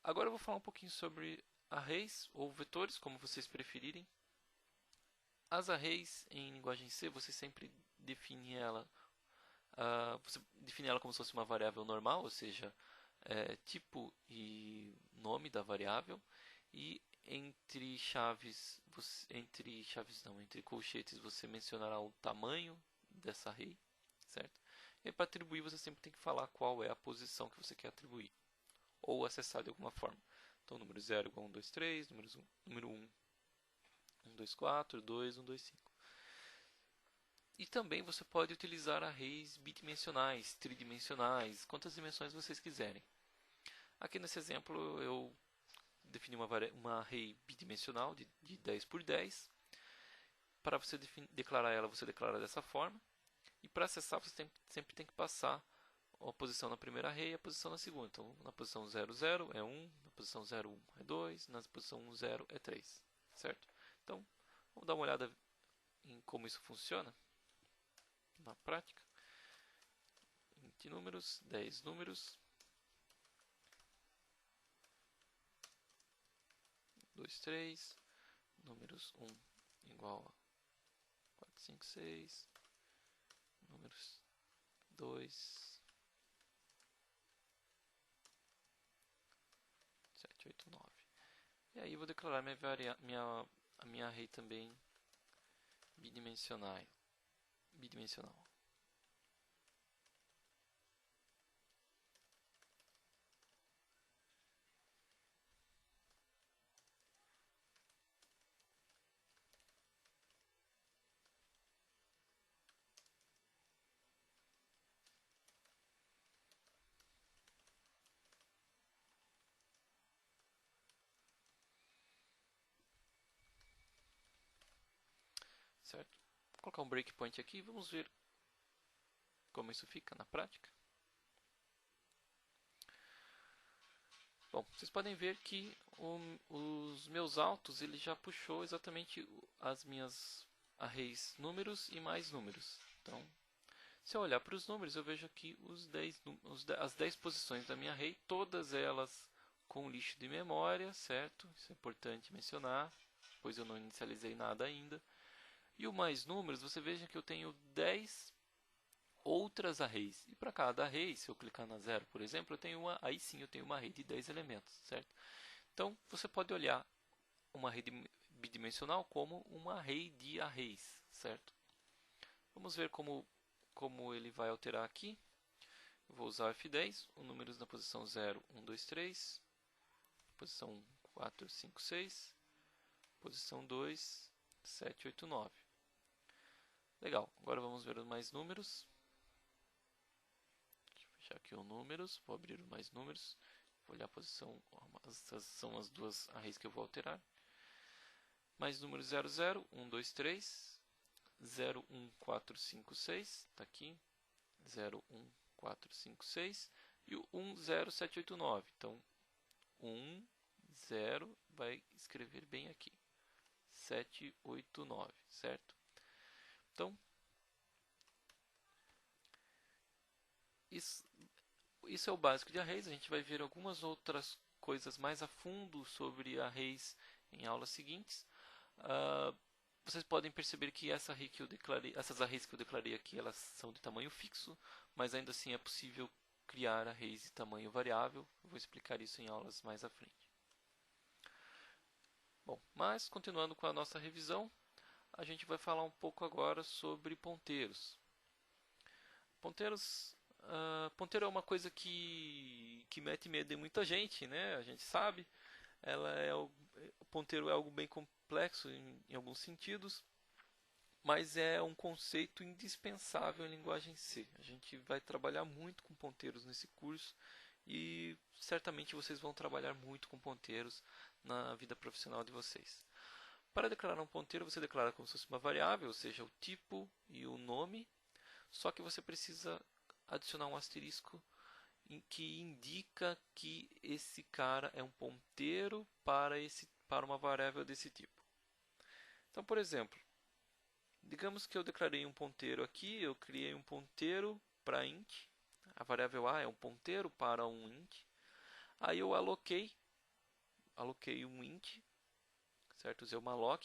Agora eu vou falar um pouquinho sobre arrays ou vetores, como vocês preferirem. As arrays em linguagem C, você define ela como se fosse uma variável normal, ou seja, tipo e nome da variável, e entre colchetes você mencionará o tamanho dessa array, certo? E para atribuir você sempre tem que falar qual é a posição que você quer atribuir ou acessar de alguma forma. Então, número 0 igual a 1, 2, 3, número 1, 1, 2, 4, 2, 1, 2, 5. E também você pode utilizar arrays bidimensionais, tridimensionais, quantas dimensões vocês quiserem. Aqui nesse exemplo eu defini uma array bidimensional de 10 por 10. Para você declarar ela, você declara dessa forma. E para acessar, você sempre tem que passar a posição na primeira array e a posição na segunda. Então, na posição 0, 0 é 1, na posição 0, 1 é 2, na posição 1, 0 é 3. Certo? Então, vamos dar uma olhada em como isso funciona na prática. 20 números, 10 números, 2, 3, números 1 igual a 4, 5, 6, números 2, 7, 8, 9. E aí eu vou declarar a minha array também bidimensional. Certo? Vou colocar um breakpoint aqui e vamos ver como isso fica na prática. Bom, vocês podem ver que os meus autos ele já puxou exatamente as minhas arrays números e mais números. Então, se eu olhar para os números, eu vejo aqui as 10 posições da minha array, todas elas com lixo de memória, certo? Isso é importante mencionar, pois eu não inicializei nada ainda. E o mais números, você veja que eu tenho 10 outras arrays. E para cada array, se eu clicar na 0, por exemplo, aí sim eu tenho uma array de 10 elementos, certo? Então, você pode olhar uma array bidimensional como uma array de arrays, certo? Vamos ver como ele vai alterar aqui. Eu vou usar o F10, os números na posição 0, 1, 2, 3, posição 1, 4, 5, 6, posição 2, 7, 8, 9. Legal, agora vamos ver os mais números. Deixa eu fechar aqui os números, vou abrir os mais números. Vou olhar a posição, essas são as duas arrays que eu vou alterar. Mais números 0, 0, 1, 2, 3, 0, 1, 4, 5, 6, está aqui, 0, 1, 4, 5, 6, e o 1, 0, 7, 8, 9. Então, 1, 0, vai escrever bem aqui, 7, 8, 9, certo? Então, isso é o básico de arrays. A gente vai ver algumas outras coisas mais a fundo sobre arrays em aulas seguintes. Vocês podem perceber que essas arrays que eu declarei aqui, elas são de tamanho fixo, mas ainda assim é possível criar arrays de tamanho variável. Eu vou explicar isso em aulas mais à frente. Bom, mas continuando com a nossa revisão, a gente vai falar um pouco agora sobre ponteiros. Ponteiro é uma coisa que mete medo em muita gente, né? A gente sabe. O ponteiro é algo bem complexo em alguns sentidos, mas é um conceito indispensável em linguagem C. A gente vai trabalhar muito com ponteiros nesse curso e certamente vocês vão trabalhar muito com ponteiros na vida profissional de vocês. Para declarar um ponteiro, você declara como se fosse uma variável, ou seja, o tipo e o nome, só que você precisa adicionar um asterisco que indica que esse cara é um ponteiro para uma variável desse tipo. Então, por exemplo, digamos que eu declarei um ponteiro aqui, eu criei um ponteiro para int, a variável a é um ponteiro para um int, aí eu aloquei aloquei um int, certo? Usei o malloc.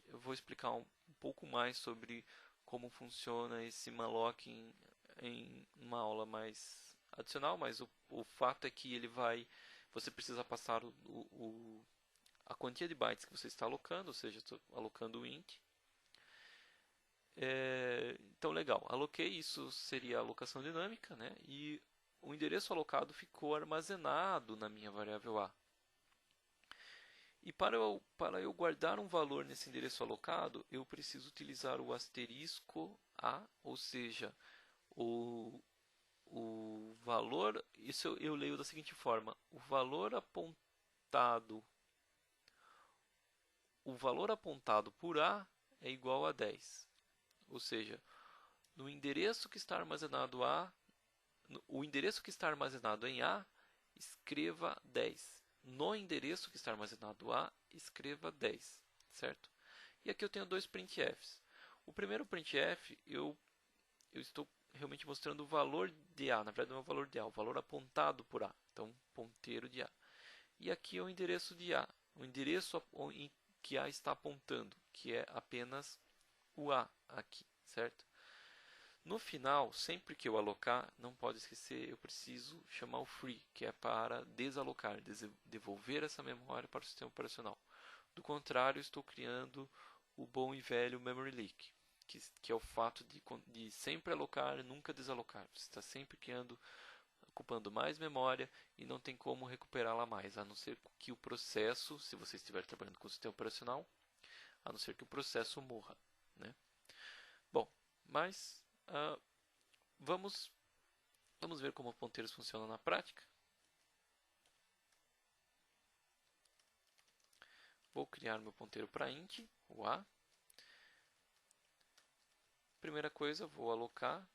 Eu vou explicar um pouco mais sobre como funciona esse malloc em uma aula mais adicional, mas o fato é que você precisa passar a quantia de bytes que você está alocando, ou seja, estou alocando o int. Então, legal, aloquei, isso seria a alocação dinâmica, né? E o endereço alocado ficou armazenado na minha variável A. E para eu guardar um valor nesse endereço alocado, eu preciso utilizar o asterisco A, ou seja, o valor, isso eu leio da seguinte forma, o valor apontado por A é igual a 10. Ou seja, no endereço que está armazenado o endereço que está armazenado em A, escreva 10. No endereço que está armazenado A, escreva 10, certo? E aqui eu tenho dois printfs. O primeiro printf, eu estou realmente mostrando o valor de A, na verdade não é o valor de A, o valor apontado por A, então ponteiro de A. E aqui é o endereço de A, o endereço em que A está apontando, que é apenas o A aqui, certo? No final, sempre que eu alocar, não pode esquecer, eu preciso chamar o free, que é para desalocar, devolver essa memória para o sistema operacional. Do contrário, estou criando o bom e velho memory leak, que é o fato de sempre alocar, nunca desalocar. Você está sempre ocupando mais memória e não tem como recuperá-la mais, a não ser que o processo, se você estiver trabalhando com o sistema operacional, a não ser que o processo morra, né? Bom, mas vamos ver como ponteiros funcionam na prática. Vou criar meu ponteiro para int, o A. Primeira coisa, vou alocar.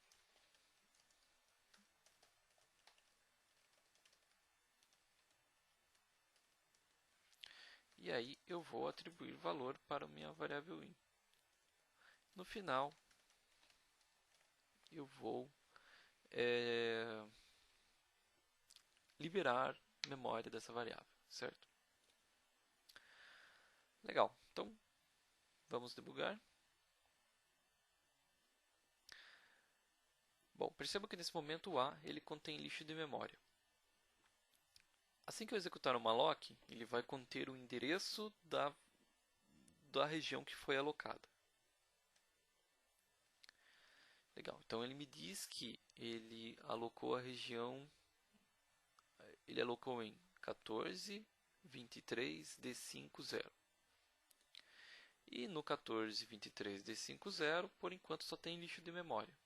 E aí eu vou atribuir valor para a minha variável int. No final, eu vou liberar memória dessa variável, certo? Legal, então vamos debugar. Bom, perceba que nesse momento o A ele contém lixo de memória. Assim que eu executar o malloc, ele vai conter o endereço da região que foi alocada. Legal, então ele me diz que ele alocou a região, ele alocou em 14, 23, D50. E no 14, 23, D50, por enquanto só tem lixo de memória,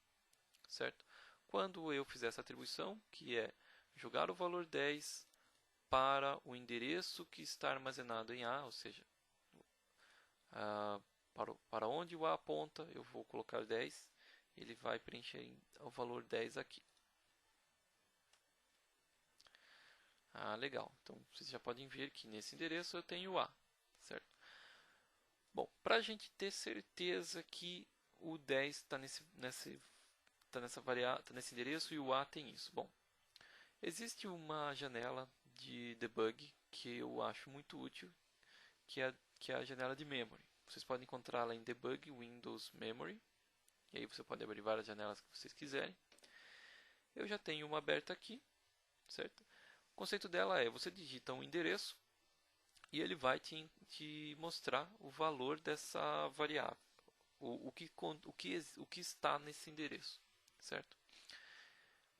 certo? Quando eu fizer essa atribuição, que é jogar o valor 10 para o endereço que está armazenado em A, ou seja, para onde o A aponta, eu vou colocar 10, ele vai preencher o valor 10 aqui. Legal. Então, vocês já podem ver que nesse endereço eu tenho o A, certo? Bom, para a gente ter certeza que o 10 está nesse endereço e o A tem isso. Bom, existe uma janela de debug que eu acho muito útil, que é a janela de memory. Vocês podem encontrá-la em Debug Windows Memory. E aí você pode abrir várias janelas que vocês quiserem. Eu já tenho uma aberta aqui, certo? O conceito dela é, você digita um endereço e ele vai te mostrar o valor dessa variável, o que está nesse endereço, certo?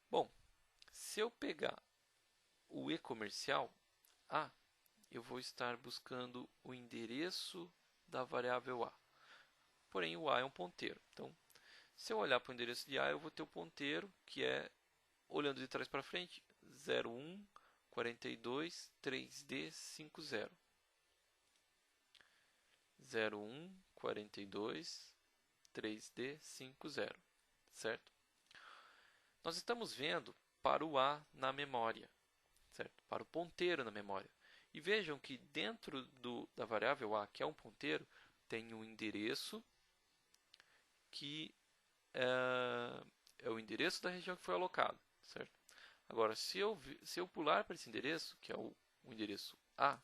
Bom, se eu pegar o e-comercial A, eu vou estar buscando o endereço da variável A. Porém, o A é um ponteiro. Então, se eu olhar para o endereço de A, eu vou ter o ponteiro, que é, olhando de trás para frente, 01 42 3D 50. 01 42 3D 50, certo? Nós estamos vendo para o A na memória, certo? Para o ponteiro na memória. E vejam que dentro da variável A, que é um ponteiro, tem um endereço que é o endereço da região que foi alocado, certo? Agora, se eu pular para esse endereço, que é o endereço A,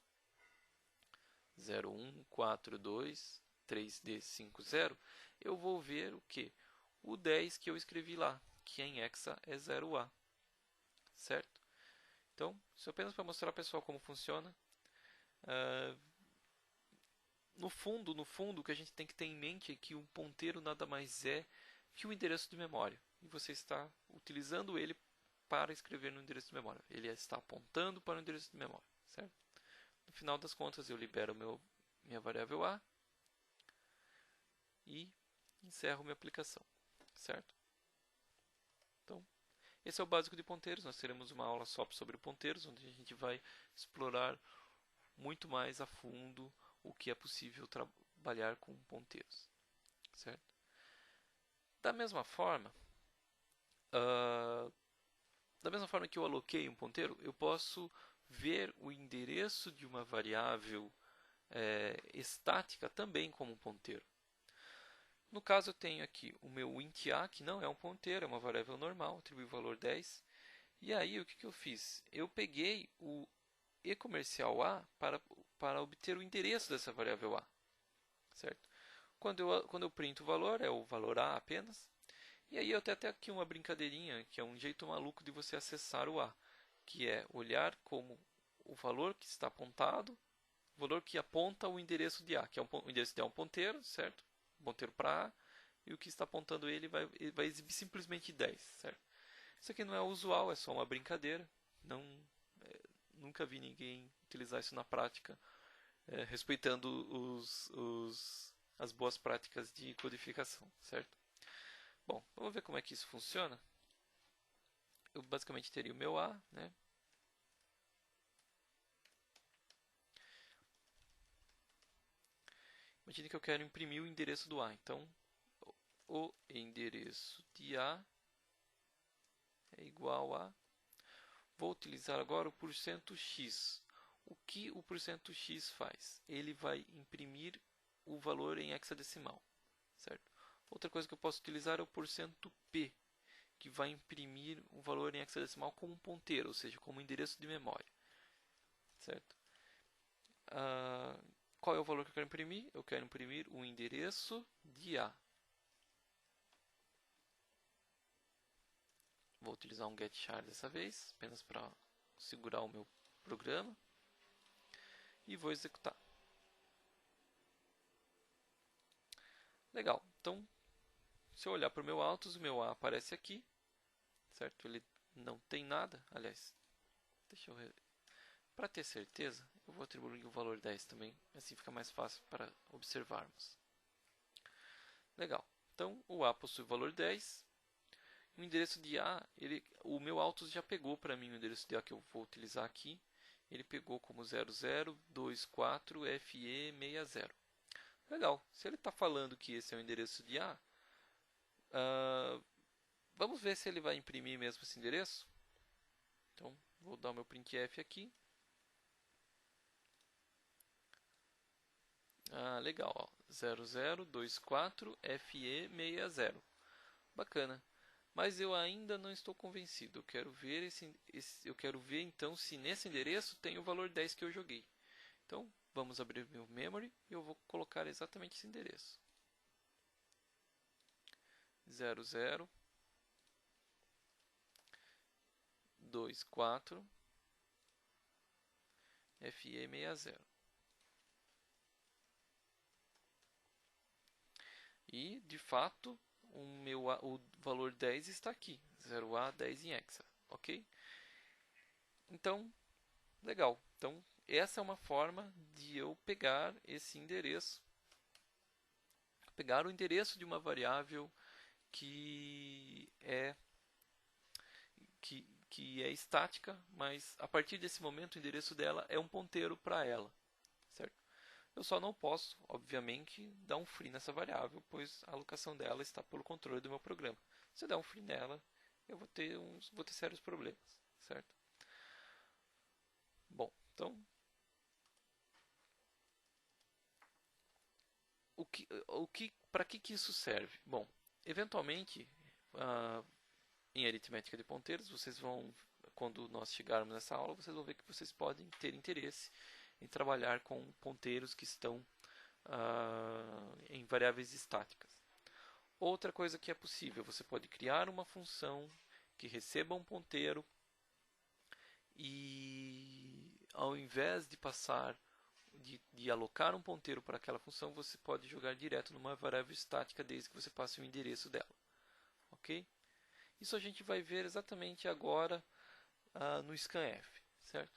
01423D50, eu vou ver o que? O 10 que eu escrevi lá, que em hexa é 0A, certo? Então, isso é apenas para mostrar ao pessoal como funciona. No fundo, o que a gente tem que ter em mente é que um ponteiro nada mais é que um endereço de memória. E você está utilizando ele para escrever no endereço de memória. Ele está apontando para o endereço de memória, certo? No final das contas, eu libero minha variável A e encerro minha aplicação, certo? Então, esse é o básico de ponteiros. Nós teremos uma aula só sobre ponteiros, onde a gente vai explorar muito mais a fundo o que é possível trabalhar com ponteiros, certo? Da mesma forma, que eu aloquei um ponteiro, eu posso ver o endereço de uma variável estática também como um ponteiro. No caso, eu tenho aqui o meu int a, que não é um ponteiro, é uma variável normal, atribuí o valor 10. E aí, o que eu fiz? Eu peguei o e-comercial a para obter o endereço dessa variável a, certo? Quando eu printo o valor, é o valor a apenas. E aí eu tenho até aqui uma brincadeirinha, que é um jeito maluco de você acessar o a, que é olhar como o valor que está apontado, o valor que aponta o endereço de a, que é o endereço de a é um ponteiro, certo? Um ponteiro para a, e o que está apontando ele vai exibir simplesmente 10, certo? Isso aqui não é usual, é só uma brincadeira. Nunca vi ninguém utilizar isso na prática, respeitando as boas práticas de codificação, certo? Bom, vamos ver como é que isso funciona. Eu basicamente teria o meu A, né? Imagine que eu quero imprimir o endereço do A. Então, o endereço de A é igual a... Vou utilizar agora o %x. O que o %x faz? Ele vai imprimir o valor em hexadecimal, certo? Outra coisa que eu posso utilizar é o %p, que vai imprimir o valor em hexadecimal como um ponteiro, ou seja, como um endereço de memória, certo? Qual é o valor que eu quero imprimir? Eu quero imprimir o endereço de A. Vou utilizar um getChar dessa vez, apenas para segurar o meu programa. E vou executar. Legal. Então, se eu olhar para o meu autos, o meu A aparece aqui, certo? Ele não tem nada. Aliás, deixa eu... Para ter certeza, eu vou atribuir o valor 10 também. Assim fica mais fácil para observarmos. Legal. Então, o A possui o valor 10. O endereço de A, o meu autos já pegou para mim o endereço de A que eu vou utilizar aqui. Ele pegou como 0024FE60. Legal. Se ele está falando que esse é o endereço de A, vamos ver se ele vai imprimir mesmo esse endereço. Então, vou dar o meu printf aqui. Legal. Ó. 0024FE60. Bacana. Mas eu ainda não estou convencido. Eu quero ver então se nesse endereço tem o valor 10 que eu joguei. Então, vamos abrir meu memory e eu vou colocar exatamente esse endereço. 0024 FE60. E, de fato, o valor 10 está aqui. 0A10 em hexa. Ok? Então, legal. Então, essa é uma forma de eu pegar esse endereço. Pegar o endereço de uma variável que é estática, mas a partir desse momento o endereço dela é um ponteiro para ela, certo? Eu só não posso, obviamente, dar um free nessa variável, pois a alocação dela está pelo controle do meu programa. Se eu der um free nela, eu vou ter sérios problemas, certo? Bom, então, para que isso serve? Bom, eventualmente, em aritmética de ponteiros, vocês vão quando nós chegarmos nessa aula, vocês vão ver que vocês podem ter interesse em trabalhar com ponteiros que estão em variáveis estáticas. Outra coisa que é possível, você pode criar uma função que receba um ponteiro e ao invés de passar de alocar um ponteiro para aquela função, você pode jogar direto numa variável estática desde que você passe o endereço dela. Ok? Isso a gente vai ver exatamente agora no scanf, certo?